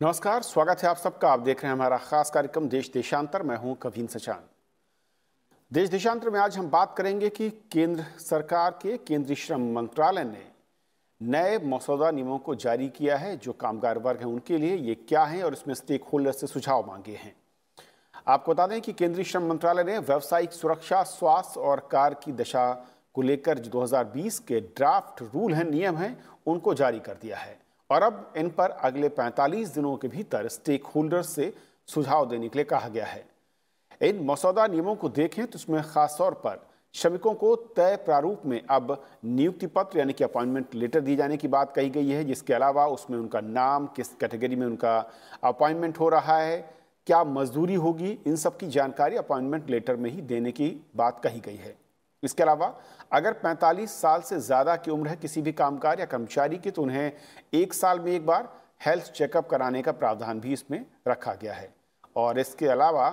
नमस्कार, स्वागत है आप सबका। आप देख रहे हैं हमारा खास कार्यक्रम देश देशांतर। मैं हूं कवीन सचान। देश देशांतर में आज हम बात करेंगे कि केंद्र सरकार के केंद्रीय श्रम मंत्रालय ने नए मसौदा नियमों को जारी किया है। जो कामगार वर्ग हैं उनके लिए ये क्या है और इसमें स्टेक होल्डर से सुझाव मांगे हैं। आपको बता दें कि केंद्रीय श्रम मंत्रालय ने व्यावसायिक सुरक्षा, स्वास्थ्य और कार्य की दशा को लेकर जो 2020 के ड्राफ्ट रूल हैं, नियम हैं, उनको जारी कर दिया है और अब इन पर अगले 45 दिनों के भीतर स्टेक होल्डर से सुझाव देने के लिए कहा गया है। इन मसौदा नियमों को देखें तो इसमें खास तौर पर श्रमिकों को तय प्रारूप में अब नियुक्ति पत्र यानी कि अपॉइंटमेंट लेटर दिए जाने की बात कही गई है, जिसके अलावा उसमें उनका नाम, किस कैटेगरी में उनका अपॉइंटमेंट हो रहा है, क्या मजदूरी होगी, इन सब की जानकारी अपॉइंटमेंट लेटर में ही देने की बात कही गई है। इसके अलावा अगर 45 साल से ज़्यादा की उम्र है किसी भी कामगार या कर्मचारी की, तो उन्हें 1 साल में एक बार हेल्थ चेकअप कराने का प्रावधान भी इसमें रखा गया है। और इसके अलावा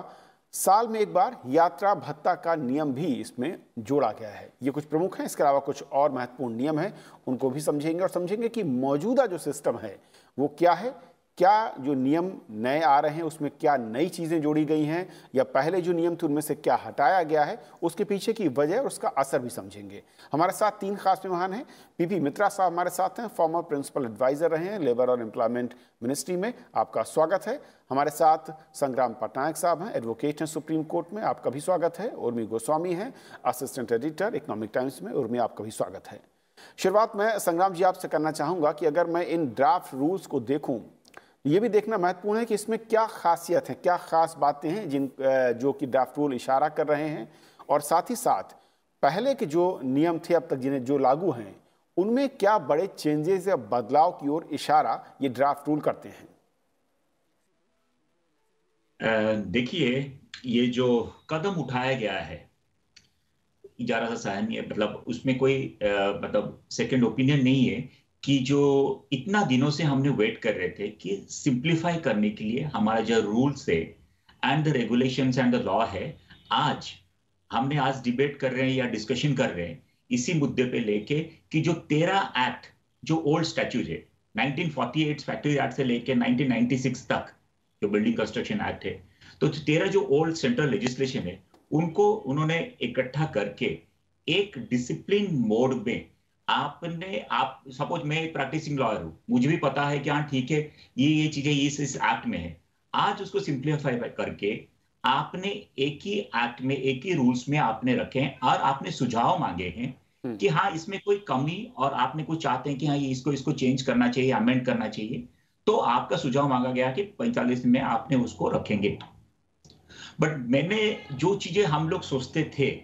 साल में एक बार यात्रा भत्ता का नियम भी इसमें जोड़ा गया है। ये कुछ प्रमुख हैं। इसके अलावा कुछ और महत्वपूर्ण नियम हैं, उनको भी समझेंगे और समझेंगे कि मौजूदा जो सिस्टम है वो क्या है, क्या जो नियम नए आ रहे हैं उसमें क्या नई चीज़ें जोड़ी गई हैं, या पहले जो नियम थे उनमें से क्या हटाया गया है, उसके पीछे की वजह और उसका असर भी समझेंगे। हमारे साथ 3 खास मेहमान हैं। पीपी मित्रा साहब हमारे साथ हैं, फॉर्मर प्रिंसिपल एडवाइजर रहे हैं लेबर और एम्प्लॉयमेंट मिनिस्ट्री में, आपका स्वागत है। हमारे साथ संग्राम पटनायक साहब हैं, एडवोकेट हैं सुप्रीम कोर्ट में, आपका भी स्वागत है। उर्मी गोस्वामी हैं, असिस्टेंट एडिटर इकोनॉमिक टाइम्स में, उर्मी आपका भी स्वागत है। शुरुआत में संग्राम जी आपसे करना चाहूँगा कि अगर मैं इन ड्राफ्ट रूल्स को देखूँ, ये भी देखना महत्वपूर्ण है कि इसमें क्या खासियत है, क्या खास बातें हैं जो कि ड्राफ्ट रूल इशारा कर रहे हैं, और साथ ही साथ पहले के जो नियम थे अब तक जिन्हें जो लागू हैं उनमें क्या बड़े चेंजेस या बदलाव की ओर इशारा ये ड्राफ्ट रूल करते हैं। देखिए, ये जो कदम उठाया गया है जरा सा सराहनीय, मतलब उसमें कोई मतलब सेकंड ओपिनियन नहीं है कि जो इतना दिनों से हमने वेट कर रहे थे कि सिंप्लीफाई करने के लिए हमारा जो रूल्स है and the regulations and the law है, आज डिबेट कर रहे हैं या डिस्कशन कर रहे हैं इसी मुद्दे पे लेके कि जो 13 एक्ट जो ओल्ड स्टैट्यूट है 1948 फैक्ट्री एक्ट से लेके 1996 तक जो बिल्डिंग कंस्ट्रक्शन एक्ट है, तो 13 जो ओल्ड सेंट्रल लेजिस्लेशन है उनको उन्होंने इकट्ठा करके एक डिसिप्लिन मोड में आप सपोज मैं एक प्रैक्टिसिंग लॉयर हूं, मुझे भी पता है कि हाँ ठीक है ये चीजें इस एक्ट में है। आज उसको सिंप्लीफाई करके आपने एक ही एक्ट में एक ही रूल्स में आपने रखे हैं और आपने सुझाव मांगे हैं कि हाँ इसमें कोई कमी और आपने कुछ चाहते हैं कि हाँ ये इसको चेंज करना चाहिए, अमेंड करना चाहिए, तो आपका सुझाव मांगा गया कि 45 में आपने उसको रखेंगे। बट मैंने जो चीजें हम लोग सोचते थे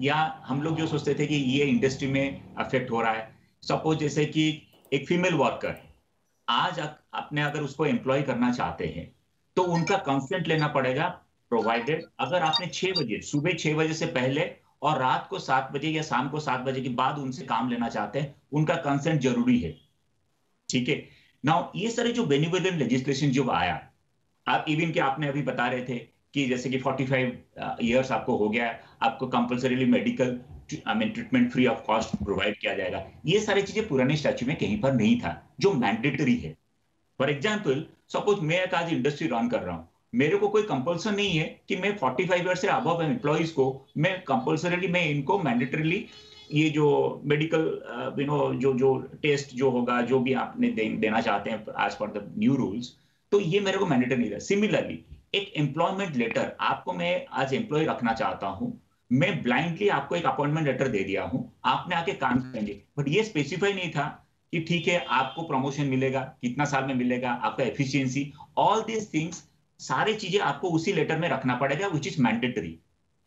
या हम लोग जो सोचते थे कि ये इंडस्ट्री में अफेक्ट हो रहा है, सपोज जैसे कि एक फीमेल वर्कर है, आज आपने अगर उसको एम्प्लॉय करना चाहते हैं तो उनका कंसेंट लेना पड़ेगा, प्रोवाइडेड अगर आपने 6 बजे सुबह 6 बजे से पहले और रात को 7 बजे या शाम को 7 बजे के बाद उनसे काम लेना चाहते हैं, उनका कंसेंट जरूरी है। ठीक है, नाउ ये सारे जो बेनिफिशियल लेजिस्लेशन जो आया, आप इवन के आपने अभी बता रहे थे कि जैसे कि 45 इयर्स आपको हो गया, आपको compulsorily medical treatment free of cost provide किया जाएगा। ये सारी चीजें पुराने स्टैच्यू में कहीं पर नहीं था जो मैंडेटरी है। फॉर एग्जांपल सपोज मैं एक आज इंडस्ट्री रन कर रहा हूं, मेरे को कोई कंपल्सन नहीं है कि मैं 45 ईयर से अबव एम्प्लॉइज को मैं कंपल्सरीली मैं इनको मैंडेटरीली ये जो मेडिकल जो टेस्ट जो होगा जो भी आपने देना चाहते हैं as per the new rules, तो ये मेरे को मैंडेटरी नहीं है। सिमिलरली एक एम्प्लॉयमेंट लेटर आपको मैं आज एम्प्लॉय रखना चाहता हूं, मैं ब्लाइंडली आपको एक अपॉइंटमेंट लेटर दे दिया हूं, आपने आके काम करेंगे, बट ये स्पेसिफाई नहीं था कि ठीक है आपको प्रमोशन मिलेगा, कितना साल में मिलेगा, आपका एफिशिएंसी, ऑल दीज थिंग्स सारी चीजें आपको उसी लेटर में रखना पड़ेगा विच इज मैंडेटरी।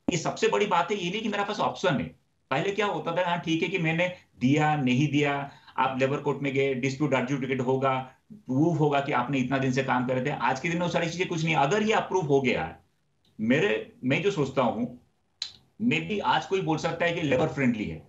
ये सबसे बड़ी बात है, ये नहीं कि मेरे पास ऑप्शन है। पहले क्या होता था, हाँ ठीक है कि मैंने दिया नहीं दिया, आप लेबर कोर्ट में गए, डिस्प्यूट एडजुडिकेट होगा, प्रूव होगा कि आपने इतना दिन से काम कर रहे थे। आज के दिन में वो सारी चीजें कुछ नहीं, अगर ये अप्रूव हो गया मैं जो सोचता हूं, मे भी आज कोई बोल सकता है कि लेबर फ्रेंडली है,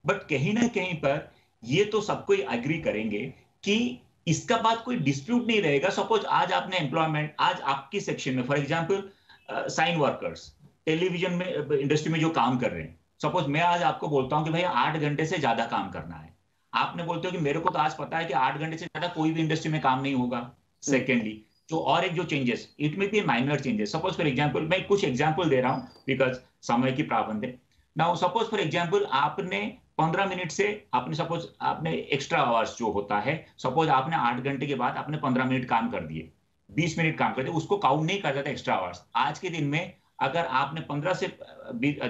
बट कहीं ना कहीं पर ये तो सबको एग्री करेंगे कि इसका बाद कोई डिस्प्यूट नहीं रहेगा। सपोज आज आपने एम्प्लॉयमेंट, आज आपकी सेक्शन में for example cine workers television में इंडस्ट्री में जो काम कर रहे हैं, सपोज मैं आज आपको बोलता हूं कि भाई 8 घंटे से ज्यादा काम करना है, आपने बोलते हो कि मेरे को तो आज पता है कि 8 घंटे से ज्यादा कोई भी इंडस्ट्री में काम नहीं होगा। सेकेंडली जो और एक जो changes, it may be minor changes. Suppose for example, मैं कुछ एग्जांपल दे रहा हूं बिकॉज समय की पाबंदी है। नाउ सपोज फॉर एग्जांपल, आपने 15 मिनट से आपने सपोज आपने एक्स्ट्रा आवर्स जो होता है, सपोज आपने 8 घंटे के बाद आपने 15 मिनट काम कर दिए, 20 मिनट काम कर दिए, उसको काउंट नहीं कर जाता एक्स्ट्रा आवर्स। आज के दिन में अगर आपने 15 से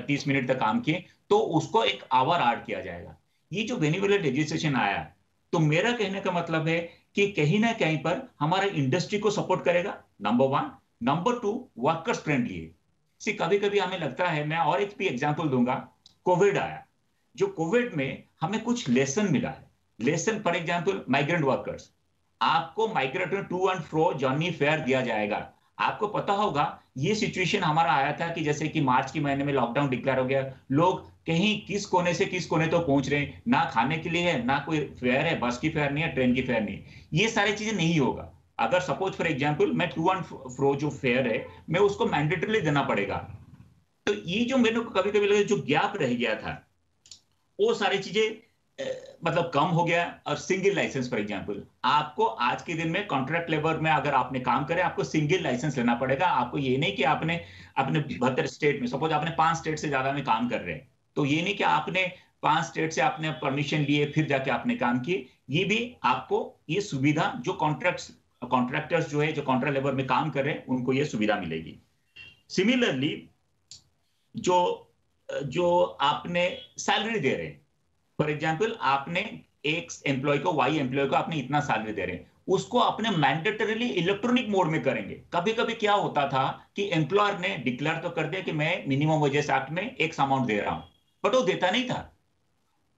30 मिनट तक काम किए तो उसको एक आवर ऐड किया जाएगा। ये जो बेनिवोलेंट लेजिस्लेशन आया, तो मेरा कहने का मतलब है कि कहीं ना कहीं पर हमारा इंडस्ट्री को सपोर्ट करेगा, number one. Number two, workers friendly है। सी कभी कभी हमें लगता है, मैं और एक भी एग्जांपल दूंगा, कोविड आया, जो कोविड में हमें कुछ लेसन मिला है। Lesson for example, migrant workers, आपको माइग्रेट में to and fro journey fare दिया जाएगा। आपको पता होगा ये सिचुएशन हमारा आया था कि जैसे कि मार्च के महीने में लॉकडाउन डिक्लेयर हो गया, लोग कहीं किस कोने से किस कोने तो पहुंच रहे हैं, ना खाने के लिए है, ना कोई फेयर है, बस की फेयर नहीं है, ट्रेन की फेयर नहीं है। ये सारी चीजें नहीं होगा अगर सपोज फॉर एग्जांपल मैं टू एंड फ्रो जो फेयर है मैं उसको मैंडेटरी देना पड़ेगा। तो ये जो मेरे को कभी कभी लगा जो गैप रह गया था, वो सारी चीजें मतलब कम हो गया। और सिंगल लाइसेंस फॉर एग्जांपल, आपको आज के दिन में कॉन्ट्रैक्ट लेबर में अगर आपने काम करे, आपको सिंगल लाइसेंस लेना पड़ेगा। आपको ये नहीं कि आपने अपने 72 स्टेट में, सपोज आपने 5 स्टेट से ज्यादा में काम कर रहे हैं, तो ये नहीं कि आपने 5 स्टेट से आपने परमिशन लिए फिर जाके आपने काम किए। ये भी आपको ये सुविधा जो कॉन्ट्रैक्टर्स जो है, जो कॉन्ट्रैक्ट लेबर में काम कर रहे हैं, उनको ये सुविधा मिलेगी। सिमिलरली जो जो आपने सैलरी दे रहे हैं, फॉर एग्जाम्पल आपने एक एम्प्लॉय को, वाई एम्प्लॉय को आपने इतना सैलरी दे रहे हैं, उसको अपने मैंडेटरीली इलेक्ट्रॉनिक मोड में करेंगे। कभी कभी क्या होता था कि एम्प्लॉयर ने डिक्लेयर तो कर दिया कि मैं मिनिमम वेजेस एक्ट में एक अमाउंट दे रहा हूं, बट वो देता नहीं था।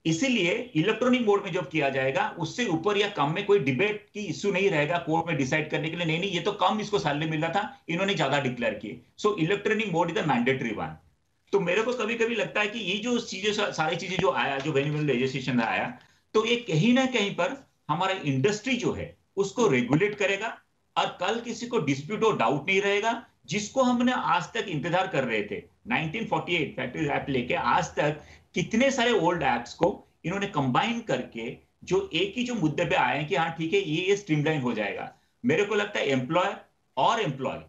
इसीलिए इलेक्ट्रॉनिक मोड में जब किया जाएगा, उससे ऊपर या कम में कोई डिबेट की इश्यू नहीं रहेगा कोर्ट में डिसाइड करने के लिए, नहीं नहीं ये तो कम इसको सैलरी मिल रहा था, इन्होंने ज्यादा डिक्लेयर किए। So electronic mode is the mandatory one. तो मेरे को कभी कभी लगता है कि ये जो चीजें, सारी चीजें जो आया, जो बेनिफिट लेजिस्लेशन आया, तो ये कहीं ना कहीं पर हमारा इंडस्ट्री जो है उसको रेगुलेट करेगा। और कल किसी को डिस्प्यूट और डाउट नहीं रहेगा। जिसको हमने आज तक इंतजार कर रहे थे, 1948 फैक्ट्रीज एक्ट लेके आज तक कितने सारे ओल्ड एक्ट्स को इन्होंने कंबाइन करके जो एक ही जो मुद्दे पे आए हैं कि हाँ ठीक है ये स्ट्रीमलाइन हो जाएगा। मेरे को लगता है एम्प्लॉयर और एम्प्लॉय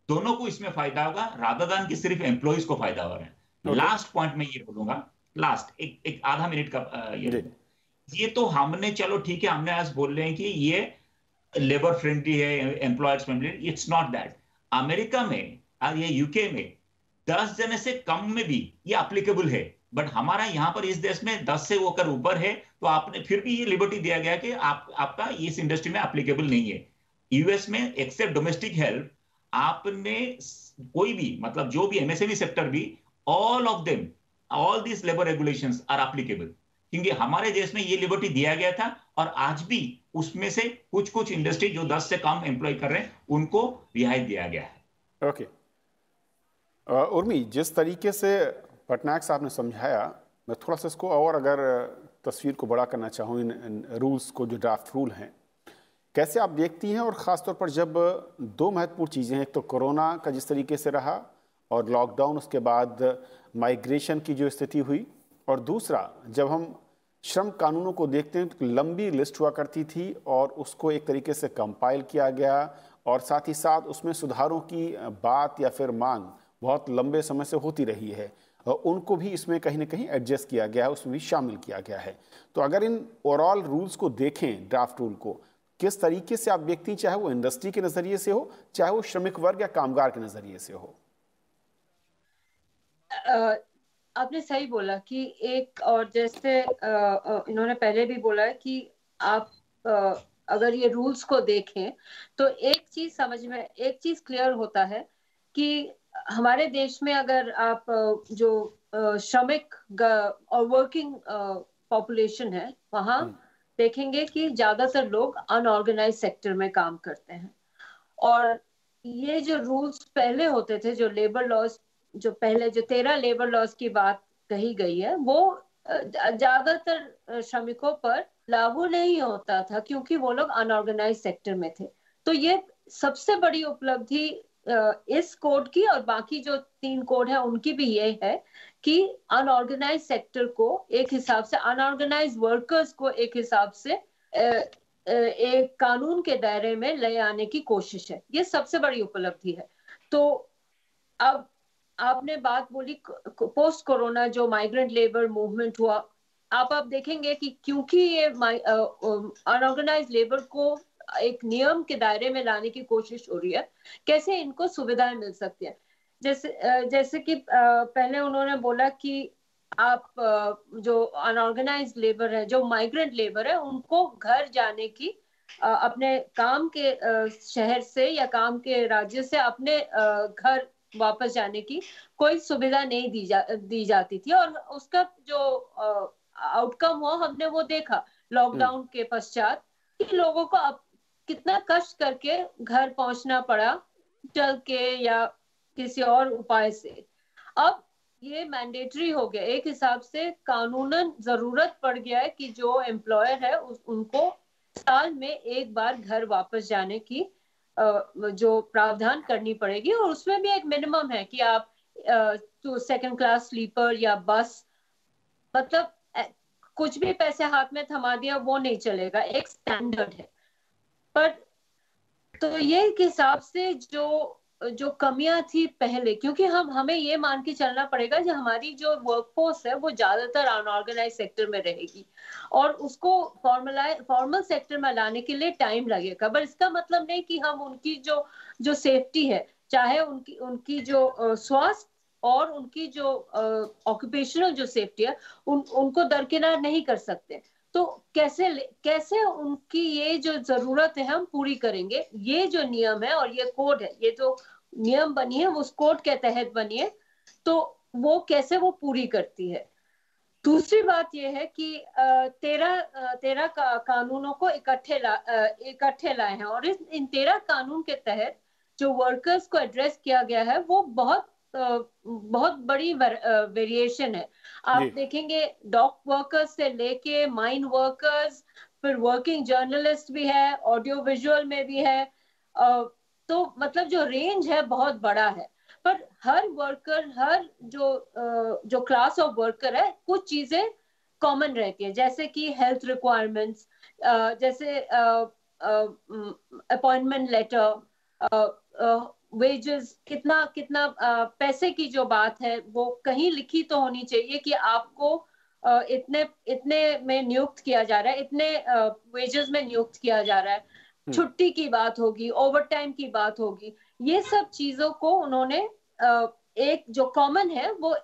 दोनों को इसमें फायदा होगा, रादर देन कि सिर्फ एम्प्लॉइज को फायदा हो रहा है। लास्ट पॉइंट में ये बोलूंगा, लास्ट एक आधा मिनट का ये तो हमने, चलो ठीक है, हमने आज बोल रहे हैं कि ये लेबर फ्रेंडली है, employers friendly, it's not that. America में और ये यूके में 10 जने से कम में भी ये अप्लीकेबल है, बट हमारा यहाँ पर इस देश में 10 से होकर ऊपर है, तो आपने फिर भी ये लिबर्टी दिया गया कि आपका इस इंडस्ट्री में अप्लीकेबल नहीं है। यूएस में एक्सेप्ट डोमेस्टिक हेल्प, आपने कोई भी, मतलब जो भी एमएसएमई सेक्टर भी, all of them, all this labour regulations are applicable, क्योंकि हमारे देश में ये लिबर्टी दिया गया था। और आज भी उसमें से कुछ कुछ इंडस्ट्री जो 10 से कम एम्प्लॉय कर रहे हैं उनको रियायत दिया गया है। ओके उर्मी, जिस तरीके से पटनायक साहब ने समझाया, मैं थोड़ा सा इसको और अगर तस्वीर को बड़ा करना चाहूँ, इन रूल्स को, जो ड्राफ्ट रूल हैं, कैसे आप देखती हैं? और ख़ासतौर पर जब दो महत्वपूर्ण चीज़ें हैं, एक तो कोरोना का जिस तरीके से रहा और लॉकडाउन, उसके बाद माइग्रेशन की जो स्थिति हुई, और दूसरा जब हम श्रम कानूनों को देखते हैं तो लंबी लिस्ट हुआ करती थी और उसको एक तरीके से कंपाइल किया गया, और साथ ही साथ उसमें सुधारों की बात या फिर मांग बहुत लंबे समय से होती रही है, और उनको भी इसमें कहीं ना कहीं एडजस्ट किया गया है, उसमें भी शामिल किया गया है। तो अगर इन ओवरऑल रूल्स को देखें, ड्राफ्ट रूल को, किस तरीके से आप देखती हैं, चाहे वो इंडस्ट्री के नजरिए से हो, चाहे वो श्रमिक वर्ग या कामगार के नजरिए से हो? आपने सही बोला कि एक, और जैसे इन्होंने पहले भी बोला है कि आप अगर ये रूल्स को देखें तो एक चीज समझ में, एक चीज क्लियर होता है कि हमारे देश में अगर आप जो श्रमिक और वर्किंग पॉपुलेशन है, वहां देखेंगे कि ज्यादातर लोग अनऑर्गेनाइज सेक्टर में काम करते हैं। और ये जो रूल्स पहले होते थे, जो लेबर लॉज, जो पहले जो 13 लेबर लॉज की बात कही गई है, वो ज्यादातर श्रमिकों पर लागू नहीं होता था क्योंकि वो लोग अनऑर्गेनाइज सेक्टर में थे। तो ये सबसे बड़ी उपलब्धि इस कोड की और बाकी जो 3 कोड है उनकी भी ये है कि अनऑर्गेनाइज सेक्टर को एक हिसाब से, अनऑर्गेनाइज वर्कर्स को एक हिसाब से एक कानून के दायरे में ले आने की कोशिश है। ये सबसे बड़ी उपलब्धि है। तो अब आपने बात बोली पोस्ट कोरोना जो माइग्रेंट लेबर मूवमेंट हुआ, आप देखेंगे कि क्योंकि ये अनऑर्गेनाइज लेबर को एक नियम के दायरे में लाने की कोशिश हो रही है, कैसे इनको सुविधाएं मिल सकती है। जैसे कि पहले उन्होंने बोला कि आप जो अनऑर्गेनाइज लेबर है, जो माइग्रेंट लेबर है, उनको घर जाने की अपने काम के शहर से या काम के राज्य से अपने घर वापस जाने की कोई सुविधा नहीं दी जाती थी। और उसका जो आउटकम हुआ हमने वो देखा लॉकडाउन के पश्चात, कि लोगों को अब कितना कष्ट करके घर पहुंचना पड़ा, चल के या किसी और उपाय से। अब ये मैंडेटरी हो गया, एक हिसाब से कानूनन जरूरत पड़ गया है कि जो एम्प्लॉयर है उनको साल में एक बार घर वापस जाने की जो प्रावधान करनी पड़ेगी। और उसमें भी एक मिनिमम है कि आप तो सेकंड क्लास स्लीपर या बस, मतलब कुछ भी पैसे हाथ में थमा दिया वो नहीं चलेगा, एक स्टैंडर्ड है। पर तो ये एक हिसाब से जो कमियां थी पहले, क्योंकि हमें ये मान के चलना पड़ेगा कि हमारी जो वर्कफोर्स है वो ज्यादातर अनऑर्गेनाइज सेक्टर में रहेगी और उसको फॉर्मल सेक्टर में लाने के लिए टाइम लगेगा। पर इसका मतलब नहीं कि हम उनकी जो सेफ्टी है, चाहे उनकी जो स्वास्थ्य और उनकी जो ऑक्यूपेशनल जो सेफ्टी है, उनको दरकिनार नहीं कर सकते। तो कैसे उनकी ये जो जरूरत है हम पूरी करेंगे। ये जो नियम है और ये कोड है, ये जो नियम बनी है उस कोड के तहत बनी है, तो वो कैसे वो पूरी करती है। दूसरी बात यह है कि 13 कानूनों को इकट्ठे लाए हैं और इन 13 कानून के तहत जो वर्कर्स को एड्रेस किया गया है वो बहुत बड़ी वेरिएशन है। आप देखेंगे डॉक वर्कर्स से लेके माइन वर्कर्स, फिर वर्किंग जर्नलिस्ट भी है, ऑडियो विजुअल में भी है। तो मतलब जो रेंज है बहुत बड़ा है। पर हर वर्कर, हर जो क्लास ऑफ वर्कर है, कुछ चीजें कॉमन रहती है, जैसे कि हेल्थ रिक्वायरमेंट्स, जैसे अपॉइंटमेंट लेटर, वेजेस, कितना पैसे की जो बात है वो कहीं लिखी तो होनी चाहिए कि आपको इतने में नियुक्त किया जा रहा है, इतने वेजेस में नियुक्त किया जा रहा है। छुट्टी की बात होगी, ओवर टाइम की बात होगी, ये सब चीजों को उन्होंने एक जो कॉमन है वो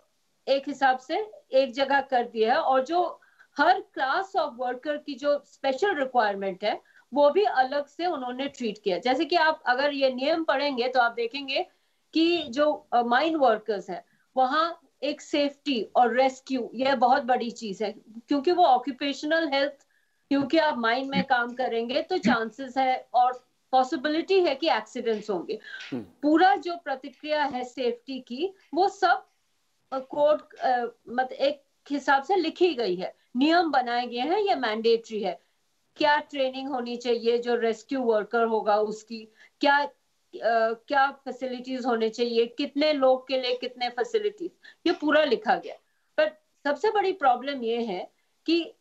एक हिसाब से एक जगह कर दिया है। और जो हर क्लास ऑफ वर्कर की जो स्पेशल रिक्वायरमेंट है वो भी अलग से उन्होंने ट्रीट किया। जैसे कि आप अगर ये नियम पढ़ेंगे तो आप देखेंगे कि जो माइन वर्कर्स है वहां एक सेफ्टी और रेस्क्यू, यह बहुत बड़ी चीज है, क्योंकि वो ऑक्यूपेशनल हेल्थ, क्योंकि आप माइन में काम करेंगे तो चांसेस है और पॉसिबिलिटी है कि एक्सीडेंट्स होंगे। पूरा जो प्रतिक्रिया है सेफ्टी की वो सब कोड मतलब एक हिसाब से लिखी गई है, नियम बनाए गए हैं, ये मैंडेटरी है। क्या ट्रेनिंग होनी चाहिए जो रेस्क्यू वर्कर होगा उसकी, क्या फैसिलिटीज होने चाहिए, कितने लोग के लिए कितने फैसिलिटीज, ये पूरा लिखा गया। पर सबसे बड़ी प्रॉब्लम ये है कि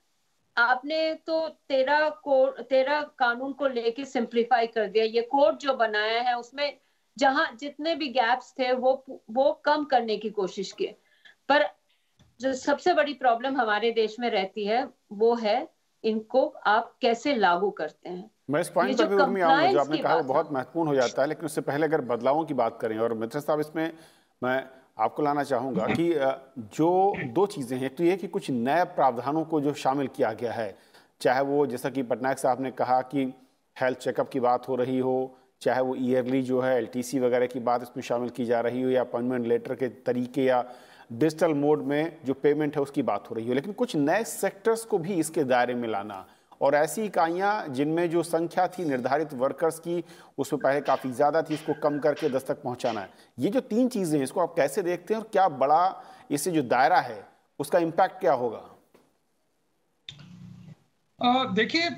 आपने तो 13 कानून को लेके सिंप्लीफाई कर दिया। ये कोड जो बनाया है उसमें जहां जितने भी गैप्स थे वो कम करने की कोशिश की। पर जो सबसे बड़ी प्रॉब्लम हमारे देश में रहती है वो है इनको आप कैसे लागू करते हैं। मैं इस पॉइंट पर भी उर्मी आऊंगा, जो आपने कहा वो बहुत महत्वपूर्ण हो जाता है। लेकिन उससे पहले अगर बदलावों की बात करें, और मित्र साहब इसमें मैं आपको लाना चाहूंगा कि जो दो चीजें हैं, तो ये कि कुछ नए प्रावधानों को जो शामिल किया गया है, चाहे वो जैसा कि पटनायक साहब ने कहा कि हेल्थ चेकअप की बात हो रही हो, चाहे वो ईयरली जो है LTC वगैरह की बात इसमें शामिल की जा रही हो, या अपॉइंटमेंट लेटर के तरीके या डिजिटल मोड में जो पेमेंट है उसकी बात हो रही हो, लेकिन कुछ नए सेक्टर्स को भी इसके दायरे में लाना और ऐसी इकाइयां जिनमें जो संख्या थी निर्धारित वर्कर्स की उसमें पहले काफ़ी ज़्यादा थी, इसको कम करके 10 तक पहुंचाना है। ये जो 3 चीज़ें हैं इसको आप कैसे देखते हैं और क्या बड़ा इससे जो दायरा है उसका इम्पैक्ट क्या होगा? देखिए,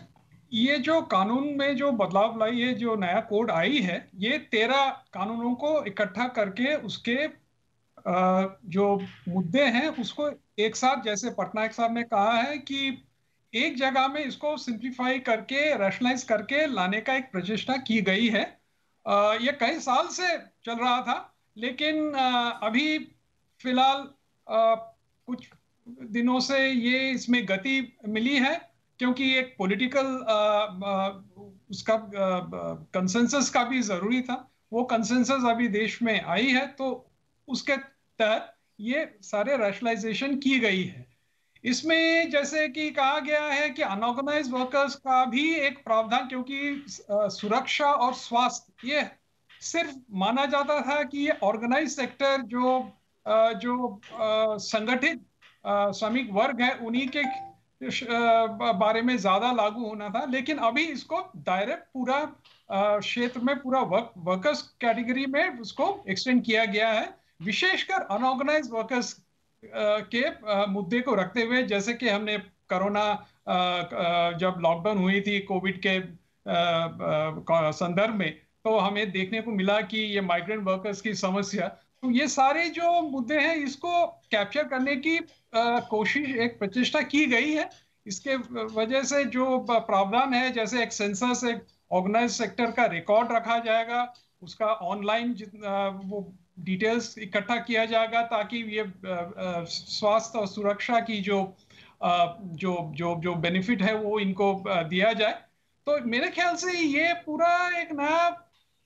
ये जो कानून में जो बदलाव लाई है, जो नया कोड आई है, ये 13 कानूनों को इकट्ठा करके उसके जो मुद्दे हैं उसको एक साथ, जैसे पटनायक साहब ने कहा है कि एक जगह में इसको सिंप्लीफाई करके रैशनलाइज करके लाने का एक प्रचेष्टा की गई है। ये कई साल से चल रहा था, लेकिन अभी फिलहाल कुछ दिनों से ये इसमें गति मिली है, क्योंकि एक पॉलिटिकल उसका कंसेंसस का भी जरूरी था। वो कंसेंसस अभी देश में आई है, तो उसके तहत ये सारे रैशनलाइजेशन की गई है। इसमें जैसे कि कहा गया है कि अनऑर्गेनाइज्ड वर्कर्स का भी एक प्रावधान, क्योंकि सुरक्षा और स्वास्थ्य ये सिर्फ माना जाता था कि ये ऑर्गेनाइज सेक्टर जो संगठित श्रमिक वर्ग है उन्हीं के बारे में ज्यादा लागू होना था, लेकिन अभी इसको डायरेक्ट पूरा क्षेत्र में पूरा वर्कर्स कैटेगरी में उसको एक्सटेंड किया गया है, विशेषकर अनऑर्गेनाइज्ड वर्कर्स के मुद्दे को रखते हुए। जैसे कि हमने कोरोना जब लॉकडाउन हुई थी कोविड के संदर्भ में, तो हमें देखने को मिला कि ये माइग्रेंट वर्कर्स की समस्या, तो ये सारे जो मुद्दे हैं इसको कैप्चर करने की कोशिश, एक प्रचेष्टा की गई है। इसके वजह से जो प्रावधान है, जैसे एक सेंसस, एक ऑर्गेनाइज सेक्टर का रिकॉर्ड रखा जाएगा, उसका ऑनलाइन वो डिटेल्स इकट्ठा किया जाएगा, ताकि ये स्वास्थ्य और सुरक्षा की जो बेनिफिट है वो इनको दिया जाए। तो मेरे ख्याल से ये पूरा एक नया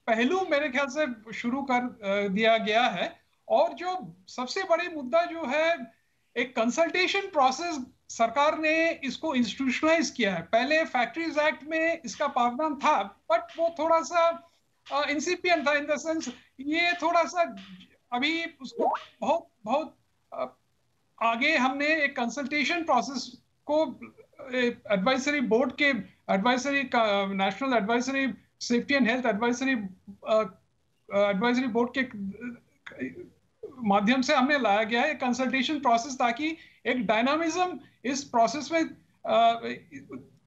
पहलू मेरे ख्याल से शुरू कर दिया गया है। और जो सबसे बड़ी मुद्दा जो है, एक कंसल्टेशन प्रोसेस सरकार ने इसको इंस्टीट्यूशनलाइज किया है। पहले फैक्ट्रीज एक्ट में इसका प्रावधान था, बट वो थोड़ा सा इंसिपिएंट था, इन द सेंस ये थोड़ा सा अभी उसको बहुत आगे हमने एक कंसल्टेशन प्रोसेस को एडवाइजरी बोर्ड के national advisory safety and health advisory board के माध्यम से हमने लाया गया है कंसल्टेशन प्रोसेस, ताकि एक डायनामिज्म इस प्रोसेस में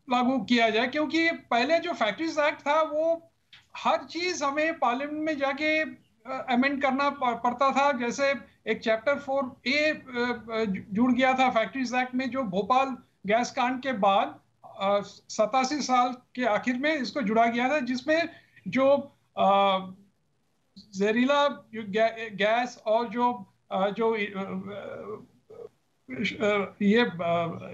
लागू किया जाए। क्योंकि पहले जो फैक्ट्रीज एक्ट था वो हर चीज हमें पार्लियामेंट में जाके अमेंड करना पड़ता था। जैसे एक चैप्टर 4A जुड़ गया था फैक्ट्रीज एक्ट में, जो भोपाल गैस कांड के बाद 87 साल के आखिर में इसको जुड़ा गया था, जिसमें जो जहरीला गैस और जो ये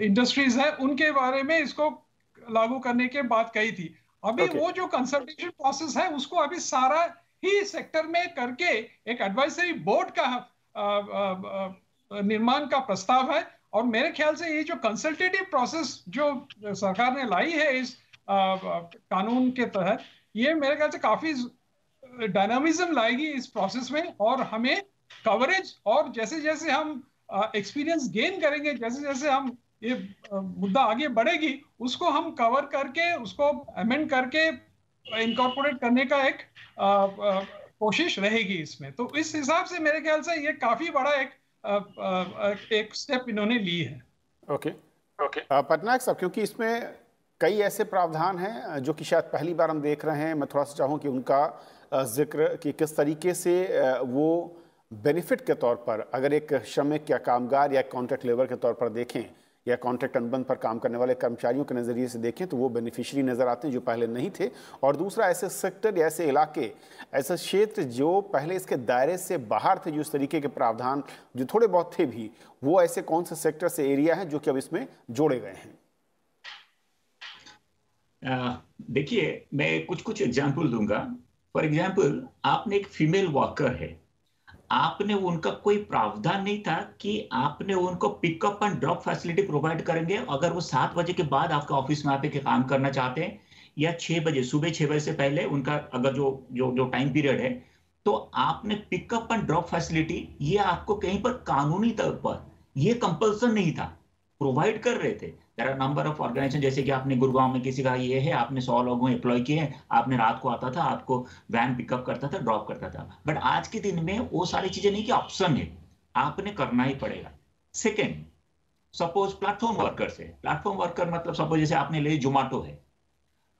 इंडस्ट्रीज है उनके बारे में इसको लागू करने के बात कही थी। अभी वो जो कंसल्टेशन प्रोसेस है उसको अभी सारा ही सेक्टर में करके एक एडवाइजरी बोर्ड का निर्माण का प्रस्ताव है। और मेरे ख्याल से ये जो कंसल्टेटिव प्रोसेस जो सरकार ने लाई है इस कानून के तहत, ये मेरे ख्याल से काफी डायनामिज्म लाएगी इस प्रोसेस में, और हमें कवरेज, और जैसे जैसे हम एक्सपीरियंस गेन करेंगे, जैसे जैसे हम ये मुद्दा आगे बढ़ेगी, उसको हम कवर करके उसको अमेंड करके इनकॉर्पोरेट करने का एक कोशिश रहेगी इसमें। तो इस हिसाब से मेरे ख्याल से ये काफी बड़ा एक स्टेप इन्होंने ली है। ओके पटनायक साहब, क्योंकि इसमें कई ऐसे प्रावधान हैं जो कि शायद पहली बार हम देख रहे हैं, मैं थोड़ा सा चाहूँ कि उनका जिक्र कि किस तरीके से वो बेनिफिट के तौर पर, अगर एक श्रमिक या कामगार या कॉन्ट्रैक्ट लेबर के तौर पर देखें या कॉन्ट्रैक्ट अनुबंध पर काम करने वाले कर्मचारियों के नज़रिए से देखें, तो वो बेनिफिशियरी नज़र आते हैं जो पहले नहीं थे। और दूसरा, ऐसे सेक्टर या ऐसे इलाके, ऐसे क्षेत्र जो पहले इसके दायरे से बाहर थे, जो इस तरीके के प्रावधान जो थोड़े बहुत थे भी, वो ऐसे कौन से सेक्टर से एरिया हैं जो कि अब इसमें जोड़े गए हैं? देखिए, मैं कुछ एग्जाम्पल दूंगा। फॉर एग्जाम्पल, आपने एक फीमेल वर्कर है, आपने उनका कोई प्रावधान नहीं था कि आपने उनको pickup and drop facility provide करेंगे। अगर वो 7 बजे के बाद आपका ऑफिस में आके काम करना चाहते हैं, या 6 बजे, सुबह 6 बजे से पहले उनका अगर जो टाइम पीरियड है, तो आपने पिकअप एंड ड्रॉप फैसिलिटी, ये आपको कहीं पर कानूनी तौर पर ये कंपल्सन नहीं था, प्रोवाइड कर रहे थे। There are number of organisation, जैसे कि आपने गुड़गांव में किसी का ये है, आपने 100 लोगों एम्प्लॉय किए हैं, आपने रात को आता था, आपको वैन पिकअप करता था, ड्रॉप करता था। बट आज के दिन में वो सारी चीजें नहीं कि ऑप्शन है, आपने करना ही पड़ेगा। सेकेंड, सपोज प्लेटफॉर्म वर्कर्स है। प्लेटफॉर्म वर्कर मतलब सपोज जैसे आपने ले जोमेटो है,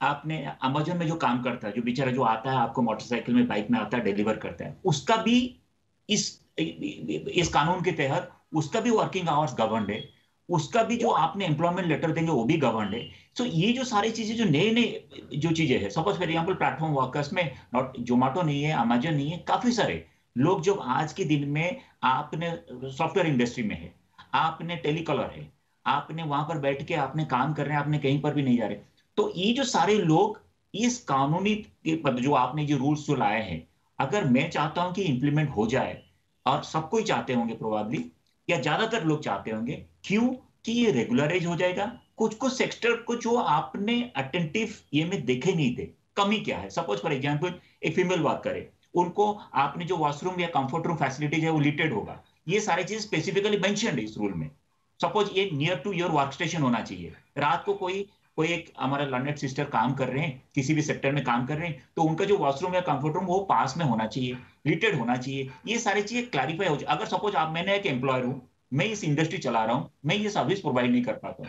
आपने अमेजन में जो काम करता है, जो बेचारा जो आता है आपको मोटरसाइकिल में, बाइक में आता है, डिलीवर करता है, उसका भी इस कानून के तहत उसका भी वर्किंग आवर्स गवर्नड है। उसका भी जो आपने एम्प्लॉयमेंट लेटर देंगे वो भी गवर्न है। सो ये जो सारी चीजें जो नए नए जो चीजें है, suppose for example platform workers में नॉट जोमेटो नहीं है, अमेजन नहीं है, काफी सारे लोग जो आज के दिन में आपने सॉफ्टवेयर इंडस्ट्री में है, आपने टेलीकॉलर है, आपने वहां पर बैठ के आपने काम कर रहे हैं, आपने कहीं पर भी नहीं जा रहे। तो ये जो सारे लोग इस कानूनी जो आपने जो रूल्स जो लाए हैं, अगर मैं चाहता हूं कि इंप्लीमेंट हो जाए, और सब कोई चाहते होंगे प्रोबेबली, या ज्यादातर लोग चाहते होंगे, क्यों कि ये रेगुलराइज हो जाएगा। कुछ कुछ सेक्टर को जो आपने अटेंटिव ये में देखे नहीं थे, कमी क्या है, सपोज फॉर एग्जांपल एक फीमेल बात करे, उनको आपने जो वॉशरूम या कंफर्ट रूम फैसिलिटीज है वो लिमिटेड होगा, ये सारी चीज स्पेसिफिकली मेंशन्ड है इस रूल में। सपोज ये near to your work station होना चाहिए, रात को कोई कोई एक हमारा लर्नेड सिस्टर काम कर रहे हैं, किसी भी सेक्टर में काम कर रहे हैं, तो उनका जो वॉशरूम या कंफर्ट रूम वो पास में होना चाहिए, लिमिटेड होना चाहिए, ये सारी चीजें क्लैरिफाई हो जाए। अगर सपोज आप, मैंने एक एम्प्लॉयर हूं, मैं इस इंडस्ट्री चला रहा हूं, मैं ये सर्विस प्रोवाइड नहीं कर पाता,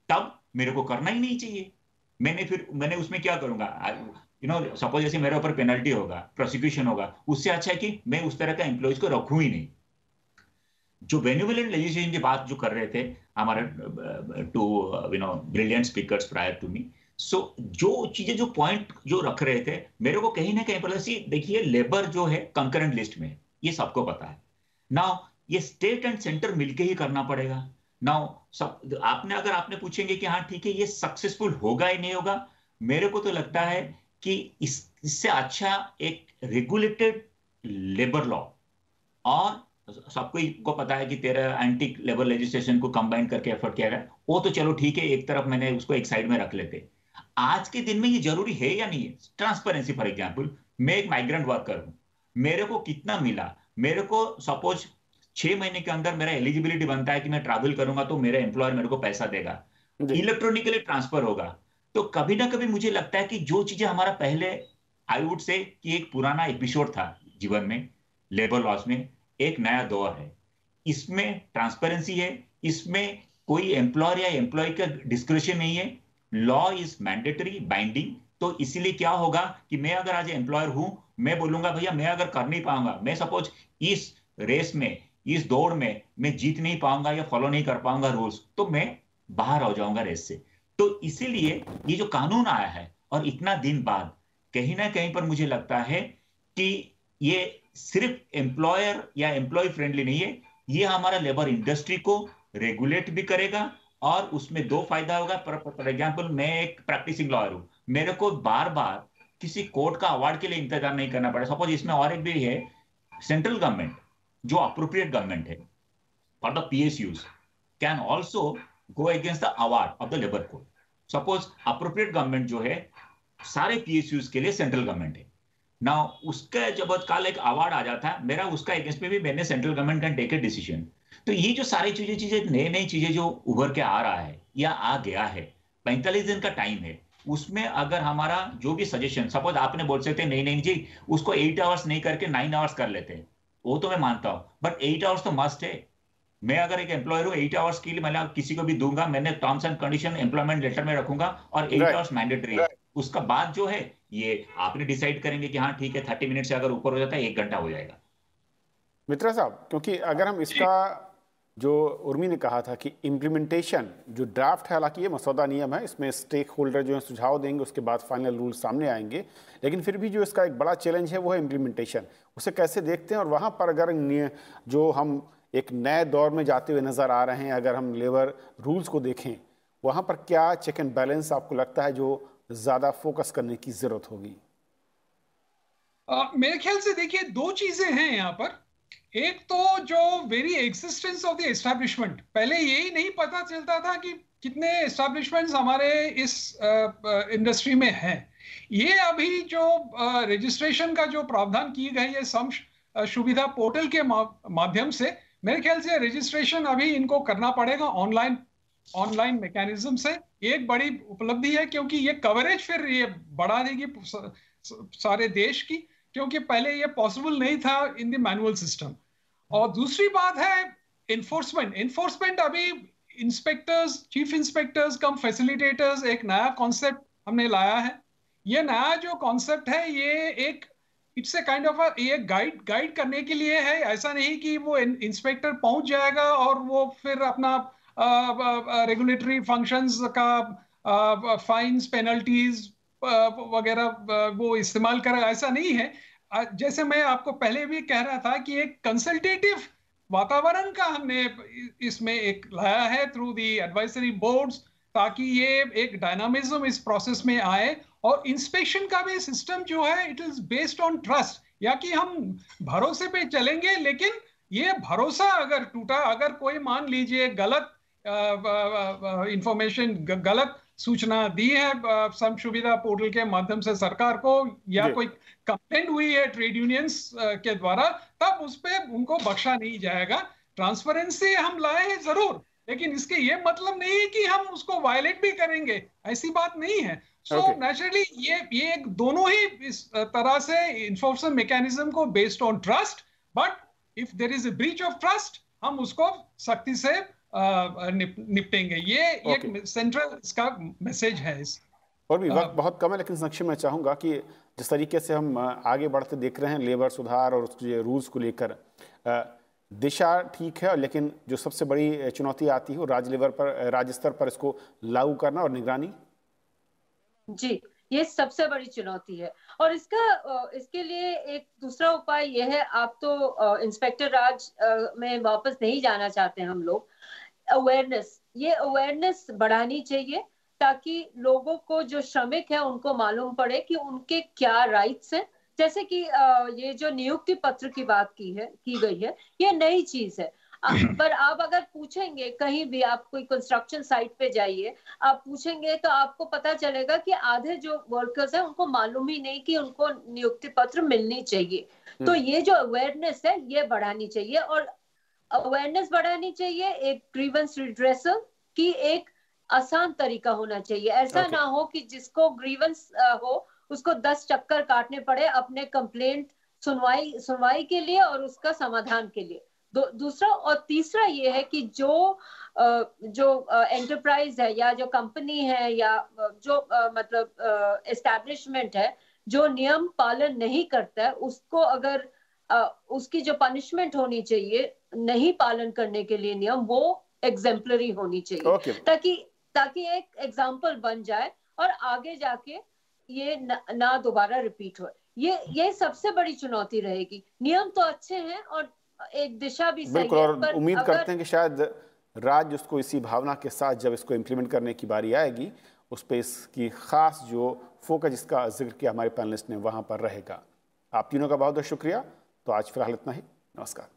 तब मेरे को करना ही नहीं चाहिए। मैंने उसमें क्या करूंगा, सपोज जैसे मेरे ऊपर पेनल्टी होगा, प्रोसिक्यूशन होगा, उससे अच्छा है कि मैं उस तरह का एम्प्लॉयज को रखूं ही नहीं। जो बेनिवोलेंट लेजिस्लेशन की बात जो कर रहे थे हमारे two brilliant speakers prior to me, so जो चीजें जो पॉइंट जो रख रहे थे, मेरे को कहीं ना कहीं पर देखिए, लेबर जो है कंकरेंट लिस्ट में, ये सबको पता है। नाउ ये स्टेट एंड सेंटर मिलके ही करना पड़ेगा। नाउ सब अगर आपने पूछेंगे कि हाँ ठीक है ये सक्सेसफुल होगा ही नहीं होगा, मेरे को तो लगता है कि इससे अच्छा एक रेगुलेटेड लेबर लॉ, और सबको को पता है कि तेरा एंटी लेबर लेजिस्लेशन को कंबाइन करके एफर्ट किया गया, वो तो चलो ठीक है, एक तरफ मैंने उसको एक साइड में रख लेते। आज के दिन में ये जरूरी है या नहीं है? ट्रांसपेरेंसी, फॉर एग्जांपल मैं एक माइग्रेंट वर्कर हूं, मेरे को कितना मिला, मेरे को सपोज 6 महीने के अंदर मेरा एलिजिबिलिटी बनता है कि मैं ट्रैवल करूंगा तो मेरा एम्प्लॉयर मेरे को पैसा देगा, इलेक्ट्रॉनिकली ट्रांसफर होगा। तो कभी ना कभी मुझे लगता है कि जो चीजें हमारा पहले, आई वुड से कि एक पुराना एपिसोड था जीवन में, लेबर लॉस में एक नया दौर है, इसमें ट्रांसपेरेंसी है, इसमें कोई एम्प्लॉयर या एम्प्लॉय का डिस्क्रिप्शन नहीं है, लॉ इज मैंडेटरी बाइंडिंग। तो इसीलिए क्या होगा कि मैं अगर आज एम्प्लॉयर हूं, मैं बोलूंगा भैया मैं अगर कर नहीं पाऊंगा, मैं सपोज इस रेस में, इस दौड़ में मैं जीत नहीं पाऊंगा या फॉलो नहीं कर पाऊंगा रूल्स, तो मैं बाहर हो जाऊंगा रेस से। तो इसीलिए ये जो कानून आया है, और इतना दिन बाद, कहीं ना कहीं पर मुझे लगता है कि ये सिर्फ एम्प्लॉयर या एम्प्लॉय फ्रेंडली नहीं है, ये हमारा लेबर इंडस्ट्री को रेगुलेट भी करेगा, और उसमें दो फायदा होगा। फॉर एग्जांपल मैं एक प्रैक्टिसिंग लॉयर हूं, मेरे को बार बार किसी कोर्ट का अवार्ड के लिए इंतजार नहीं करना पड़े। सपोज इसमें और एक भी है, सेंट्रल गवर्नमेंट जो अप्रोप्रिएट गवर्नमेंट है for the PSUs can also go against the award of the labour code. Suppose appropriate government जो है सारे PSUs के लिए सेंट्रल गवर्नमेंट है ना, उसका जब काल एक अवार्ड आ जाता है मेरा, उसका अगेंस्ट में भी मैंने central government can take a decision. तो ये जो सारी चीजें नई नई चीजें जो उभर के आ रहा है या आ गया है, 45 दिन का टाइम है, उसमें अगर हमारा जो भी सजेशन, सपोज आपने बोल सकते नहीं नहीं जी उसको 8 आवर्स नहीं करके 9 आवर्स कर लेते हैं, वो तो मैं मानता हूं, बट 8 आवर्स तो मस्ट है। मैं अगर एक एम्प्लॉयर हूं, 8 आवर्स के लिए मैं किसी को भी दूंगा, मैंने terms and condition employment letter में रखूंगा, और 8 आवर्स मैंडेटरी है। उसका बाद जो है ये आपने डिसाइड करेंगे कि हाँ ठीक है 30 मिनट से अगर ऊपर हो जाता है 1 घंटा हो जाएगा। मित्रा साहब, क्योंकि अगर हम इसका, जो उर्मी ने कहा था कि इम्प्लीमेंटेशन जो ड्राफ्ट है, हालांकि ये मसौदा नियम है, इसमें स्टेक होल्डर जो है सुझाव देंगे, उसके बाद फाइनल रूल सामने आएंगे, लेकिन फिर भी जो इसका एक बड़ा चैलेंज है वो है इम्प्लीमेंटेशन। उसे कैसे देखते हैं, और वहाँ पर अगर जो हम एक नए दौर में जाते हुए नज़र आ रहे हैं, अगर हम लेबर रूल्स को देखें, वहाँ पर क्या चेक एंड बैलेंस आपको लगता है जो ज़्यादा फोकस करने की ज़रूरत होगी? मेरे ख्याल से देखिए दो चीज़ें हैं यहाँ पर। एक तो जो very existence of the establishment, पहले यही नहीं पता चलता था कि कितने एस्टैब्लिशमेंट्स हमारे इस इंडस्ट्री में हैं। ये अभी जो रजिस्ट्रेशन का जो प्रावधान की गई है सम सुविधा पोर्टल के माध्यम से, मेरे ख्याल से रजिस्ट्रेशन अभी इनको करना पड़ेगा ऑनलाइन मैकेनिज्म से। एक बड़ी उपलब्धि है, क्योंकि ये कवरेज फिर ये बढ़ा देगी सारे देश की, क्योंकि पहले ये पॉसिबल नहीं था इन द मैनुअल सिस्टम। और दूसरी बात है इन्फोर्समेंट अभी इंस्पेक्टर्स, चीफ इंस्पेक्टर्स कम फैसिलिटेटर्स, एक नया कॉन्सेप्ट हमने लाया है। ये नया जो कॉन्सेप्ट है ये एक इट्स ए काइंड ऑफ ये गाइड करने के लिए है। ऐसा नहीं कि वो इंस्पेक्टर पहुंच जाएगा और वो फिर अपना रेगुलेटरी फंक्शंस का फाइन्स, पेनल्टीज वगैरह वो इस्तेमाल कर, ऐसा नहीं है। जैसे मैं आपको पहले भी कह रहा था कि एक कंसल्टेटिव वातावरण का हमने इसमें एक लाया है थ्रू दी एडवाइजरी बोर्ड्स, ताकि ये एक डायनामिज्म इस प्रोसेस में आए। और इंस्पेक्शन का भी सिस्टम जो है it is based on trust, या कि हम भरोसे पे चलेंगे, लेकिन ये भरोसा अगर टूटा, अगर कोई मान लीजिए गलत इंफॉर्मेशन, गलत सूचना दी है संसुविधा पोर्टल के माध्यम से सरकार को, या कोई कंप्लेंट हुई है ट्रेड यूनियंस के द्वारा, तब उस पर उनको बख्शा नहीं जाएगा। ट्रांसपेरेंसी हम लाए हैं जरूर, लेकिन इसके ये मतलब नहीं है कि हम उसको वायलेट भी करेंगे, ऐसी बात नहीं है। सो नेचुरली ये एक दोनों ही इस तरह से इन्फोर्समेंट मैकेनिज्म को based on trust, but if there is a breach of trust हम उसको सख्ती से निपटेंगे। ये एक सेंट्रल इसका मैसेज है। और भी वक्त बहुत कम है, लेकिन संक्षेप में चाहूँगा कि जिस तरीके से हम आगे बढ़ते देख रहे हैं लेबर सुधार और उसके रूल्स को लेकर, दिशा ठीक है, लेकिन जो सबसे बड़ी चुनौती आती है वो राज्य स्तर पर इसको लागू करना और निगरानी। जी, ये सबसे बड़ी चुनौती है। और इसके लिए एक दूसरा उपाय यह है, आप तो इंस्पेक्टर राज में वापस नहीं जाना चाहते हम लोग। ये अवेयरनेस बढ़ानी चाहिए, ताकि लोगों को, जो श्रमिक है, उनको मालूम पड़े कि उनके क्या राइट्स हैं। जैसे कि ये जो नियुक्ति पत्र की बात की गई है, ये नई चीज है। पर आप अगर पूछेंगे कहीं भी, आप कोई कंस्ट्रक्शन साइट पे जाइए, आप पूछेंगे तो आपको पता चलेगा कि आधे जो वर्कर्स हैं उनको मालूम ही नहीं कि उनको नियुक्ति पत्र मिलनी चाहिए। तो ये जो अवेयरनेस है ये बढ़ानी चाहिए, और अवेयरनेस बढ़ानी चाहिए। एक ग्रीवेंस रिड्रेसल की एक आसान तरीका होना चाहिए। ऐसा ना हो कि जिसको ग्रीवेंस हो उसको 10 चक्कर काटने पड़े अपने कंप्लेंट सुनवाई के लिए और उसका समाधान के लिए। दूसरा और तीसरा ये है कि जो एंटरप्राइज है, या जो कंपनी है, या जो मतलब एस्टैब्लिशमेंट है, जो नियम पालन नहीं करता है, उसको अगर उसकी जो पनिशमेंट होनी चाहिए नहीं पालन करने के लिए नियम, वो एग्जेम्पलरी होनी चाहिए। ताकि एक एग्जाम्पल बन जाए और आगे जाके ये ना दोबारा रिपीट हो। ये सबसे बड़ी चुनौती रहेगी। नियम तो अच्छे हैं और एक दिशा भी सही है, और उम्मीद करते हैं कि शायद राज्य उसको इसी भावना के साथ जब इसको इम्प्लीमेंट करने की बारी आएगी, उस पर इसकी खास जो फोकस जिसका जिक्र किया हमारे पैनलिस्ट ने, वहां पर रहेगा। आप तीनों का बहुत बहुत शुक्रिया। तो आज फिलहाल इतना ही। नमस्कार।